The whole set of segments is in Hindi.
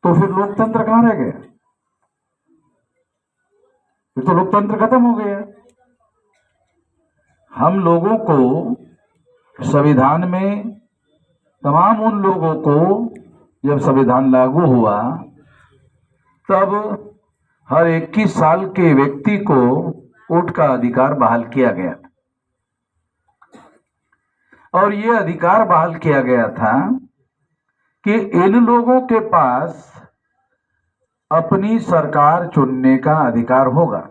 तो फिर लोकतंत्र कहां रह गया? फिर तो लोकतंत्र खत्म हो गया। हम लोगों को संविधान में, तमाम उन लोगों को जब संविधान लागू हुआ तब हर 21 साल के व्यक्ति को वोट का अधिकार बहाल किया गया था। और यह अधिकार बहाल किया गया था कि इन लोगों के पास अपनी सरकार चुनने का अधिकार होगा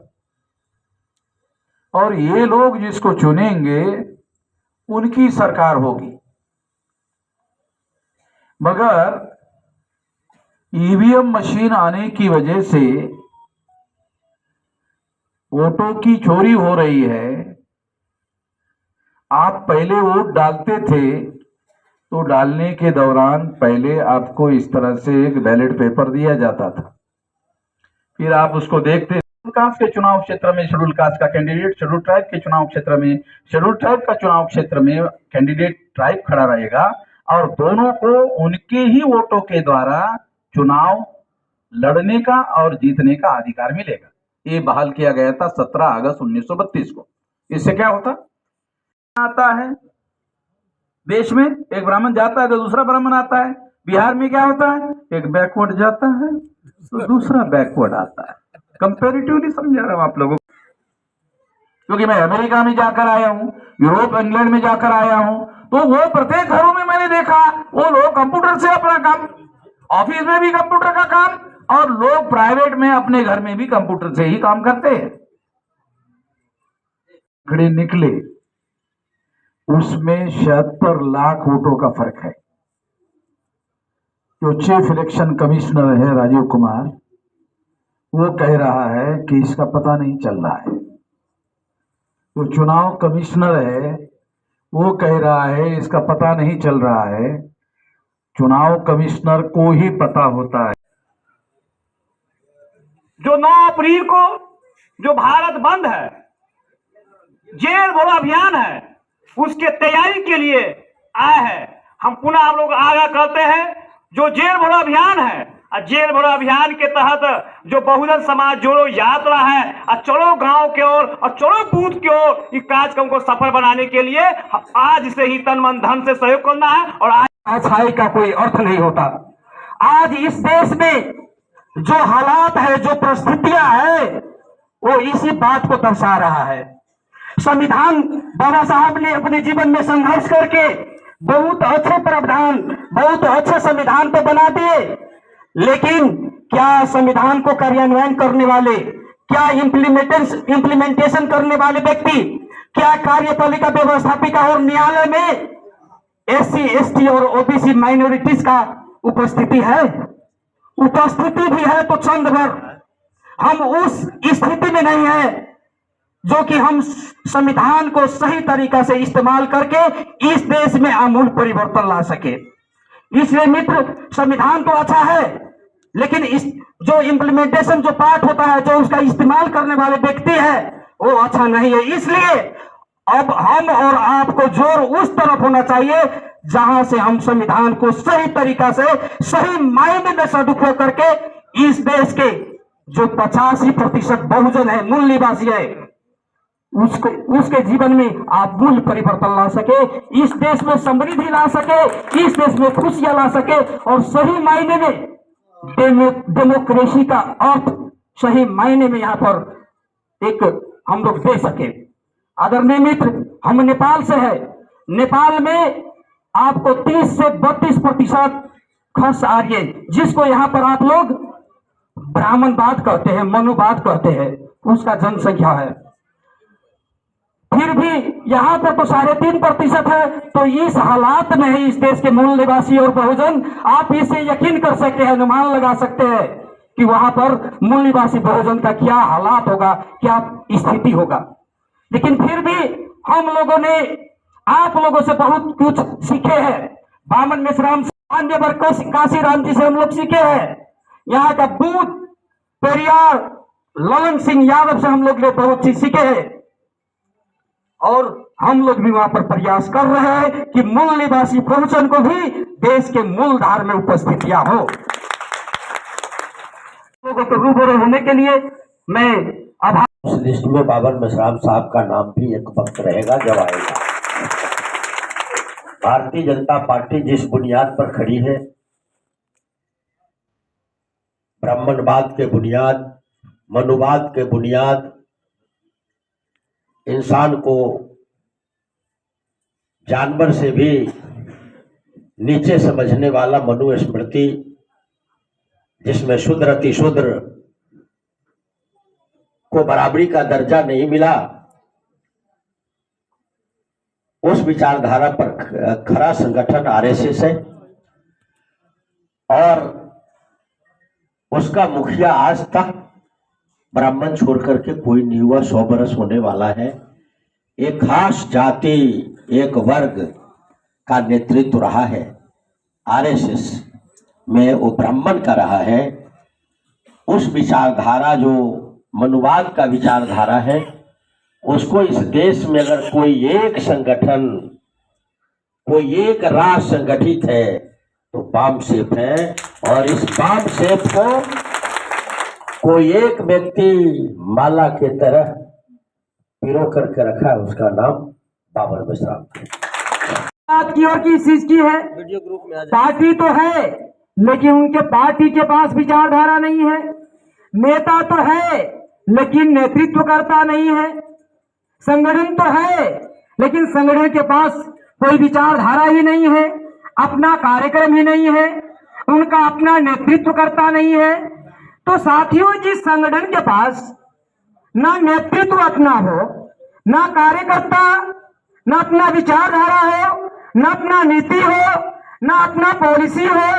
और ये लोग जिसको चुनेंगे उनकी सरकार होगी। मगर ईवीएम मशीन आने की वजह से वोटों की चोरी हो रही है। आप पहले वोट डालते थे तो डालने के दौरान पहले आपको इस तरह से एक बैलेट पेपर दिया जाता था, फिर आप उसको देखते। शेड्यूल कास्ट के चुनाव क्षेत्र में शेड्यूल कास्ट का कैंडिडेट, शेड्यूल ट्राइब के चुनाव क्षेत्र में शेड्यूल ट्राइब का चुनाव क्षेत्र में कैंडिडेट ट्राइब खड़ा रहेगा और दोनों को उनके ही वोटों के द्वारा चुनाव लड़ने का और जीतने का अधिकार मिलेगा। ये बहाल किया गया था 17 अगस्त 1932 को। इससे क्या होता आता है, देश में एक ब्राह्मण जाता है तो दूसरा ब्राह्मण आता है। बिहार में क्या होता है, एक बैकवर्ड जाता है तो दूसरा बैकवर्ड आता है। कंपेरेटिवली समझा रहा हूं आप लोगों को, क्योंकि मैं अमेरिका में जाकर आया हूं, यूरोप इंग्लैंड में जाकर आया हूं, तो वो प्रत्येक घरों में मैंने देखा वो लोग कंप्यूटर से अपना काम, ऑफिस में भी कंप्यूटर का काम और लोग प्राइवेट में अपने घर में भी कंप्यूटर से ही काम करते हैं। खड़े निकले, उसमें 76 लाख वोटों का फर्क है। जो चीफ इलेक्शन कमिश्नर है राजीव कुमार, वो कह रहा है कि इसका पता नहीं चल रहा है। जो चुनाव कमिश्नर है वो कह रहा है इसका पता नहीं चल रहा है। चुनाव कमिश्नर को ही पता होता है। जो 9 अप्रैल को जो भारत बंद है, जेल भरो अभियान है, उसके तैयारी के लिए आए हैं। हम पुनः आप लोग आगाह करते हैं, जो जेल भरो अभियान है, जेल भरो अभियान के तहत जो बहुजन समाज जोड़ो यात्रा है, और चलो गांव की ओर और चलो बूथ की ओर, इस कार्यक्रम को सफल बनाने के लिए आज से ही तन मन धन से सहयोग करना है। और आज अच्छाई का कोई अर्थ नहीं होता। आज इस देश में जो हालात है, जो परिस्थितियां है, वो इसी बात को दर्शा रहा है। संविधान बाबा साहब ने अपने जीवन में संघर्ष करके बहुत अच्छे प्रावधान, बहुत अच्छे संविधान तो बना दिए, लेकिन क्या संविधान को कार्यान्वयन करने वाले, क्या इंप्लीमेंटेशन करने वाले व्यक्ति, क्या कार्यपालिका व्यवस्थापिका और न्यायालय में SC, ST और OBC माइनॉरिटीज का उपस्थिति है? उपस्थिति भी है तो चंद भर। हम उस स्थिति में नहीं है जो कि हम संविधान को सही तरीका से इस्तेमाल करके इस देश में आमूल परिवर्तन ला सके। इसलिए मित्र, संविधान तो अच्छा है, लेकिन इस जो इम्प्लीमेंटेशन जो पार्ट होता है, जो उसका इस्तेमाल करने वाले व्यक्ति है, वो अच्छा नहीं है। इसलिए अब हम और आपको जोर उस तरफ होना चाहिए जहां से हम संविधान को सही तरीका से, सही मायने में सदुपयोग करके इस देश के जो 85% बहुजन है, मूल निवासी है, उसके जीवन में आप मूल परिवर्तन ला सके, इस देश में समृद्धि ला सके, इस देश में खुशियां ला सके और सही मायने में डेमोक्रेसी का अर्थ सही मायने में यहाँ पर एक हम लोग दे सके। आदरणीय मित्र, हम नेपाल से है। नेपाल में आपको 30 से 32% खस आर्य, जिसको यहाँ पर आप लोग ब्राह्मणवाद कहते हैं, मनुवाद कहते हैं, उसका जनसंख्या है। फिर भी यहाँ पर तो 3.5% है। तो इस हालात में ही इस देश के मूल निवासी और बहुजन, आप इसे यकीन कर सकते हैं, अनुमान लगा सकते हैं कि वहां पर मूल निवासी बहुजन का क्या हालात होगा, क्या स्थिति होगा। लेकिन फिर भी हम लोगों ने आप लोगों से बहुत कुछ सीखे हैं। बामन मेश्राम, मान्यवर काशीराम जी से हम लोग सीखे हैं। यहाँ का बूथ पेरियार ललन सिंह यादव से हम लोग ने बहुत चीज सीखे हैं और हम लोग भी वहां पर प्रयास कर रहे हैं कि मूल निवासी बहुजन को भी देश के मूल धार में उपस्थितियां हो। को रूबरू होने के लिए मैं आभार। उस लिस्ट में बाबर मेश्राम साहब का नाम भी एक वक्त रहेगा जब आएगा। भारतीय जनता पार्टी जिस बुनियाद पर खड़ी है, ब्राह्मणवाद के बुनियाद, मनुवाद के बुनियाद, इंसान को जानवर से भी नीचे समझने वाला मनुस्मृति, जिसमें शूद्र अति शूद्र को बराबरी का दर्जा नहीं मिला, उस विचारधारा पर खरा संगठन आरएसएस है। और उसका मुखिया आज तक ब्राह्मण छोड़ करके कोई नहीं हुआ। 100 बरस होने वाला है। एक खास जाति, एक वर्ग का नेतृत्व रहा है आरएसएस में, वो ब्राह्मण का रहा है। उस विचारधारा जो मनुवाद का विचारधारा है, उसको इस देश में अगर कोई एक संगठन, कोई एक राज संगठित है तो बामसेफ है। और इस बामसेफ को कोई एक व्यक्ति माला के तरह पिरो करके रखा है, उसका नाम बाबर मेश्राम की और किस चीज की है? पार्टी तो है, लेकिन उनके पार्टी के पास विचारधारा नहीं है। नेता तो है, लेकिन नेतृत्व करता नहीं है। संगठन तो है, लेकिन संगठन के पास कोई विचारधारा ही नहीं है, अपना कार्यक्रम ही नहीं है, उनका अपना नेतृत्व करता नहीं है। तो साथियों, जिस संगठन के पास ना नेतृत्व अपना हो, ना कार्यकर्ता, ना अपना विचारधारा हो, ना अपना नीति हो, ना अपना पॉलिसी हो,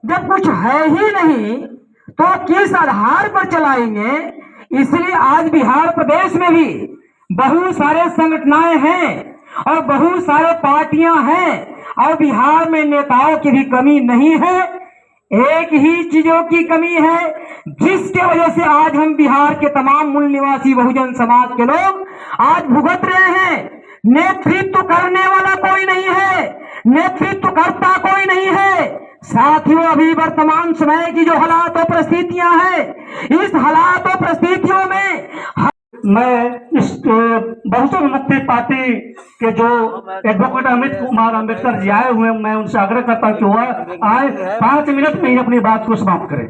जब कुछ है ही नहीं तो किस आधार पर चलाएंगे? इसलिए आज बिहार प्रदेश में भी बहुत सारे संगठनाएं हैं और बहुत सारे पार्टियां हैं, और बिहार में नेताओं की भी कमी नहीं है। एक ही चीजों की कमी है, जिसके वजह से आज हम बिहार के तमाम मूल निवासी बहुजन समाज के लोग आज भुगत रहे हैं। नेतृत्व करने वाला कोई नहीं है, नेतृत्व करता कोई नहीं है। साथियों, अभी वर्तमान समय की जो हालात और परिस्थितियां हैं, इस हालात और परिस्थितियों में मैं इस बहुजन मुक्ति पार्टी के जो एडवोकेट अमित कुमार अम्बेडकर जी आए हुए हैं, मैं उनसे आग्रह करता हूं कि वह आए 5 मिनट में ही अपनी बात को समाप्त करें।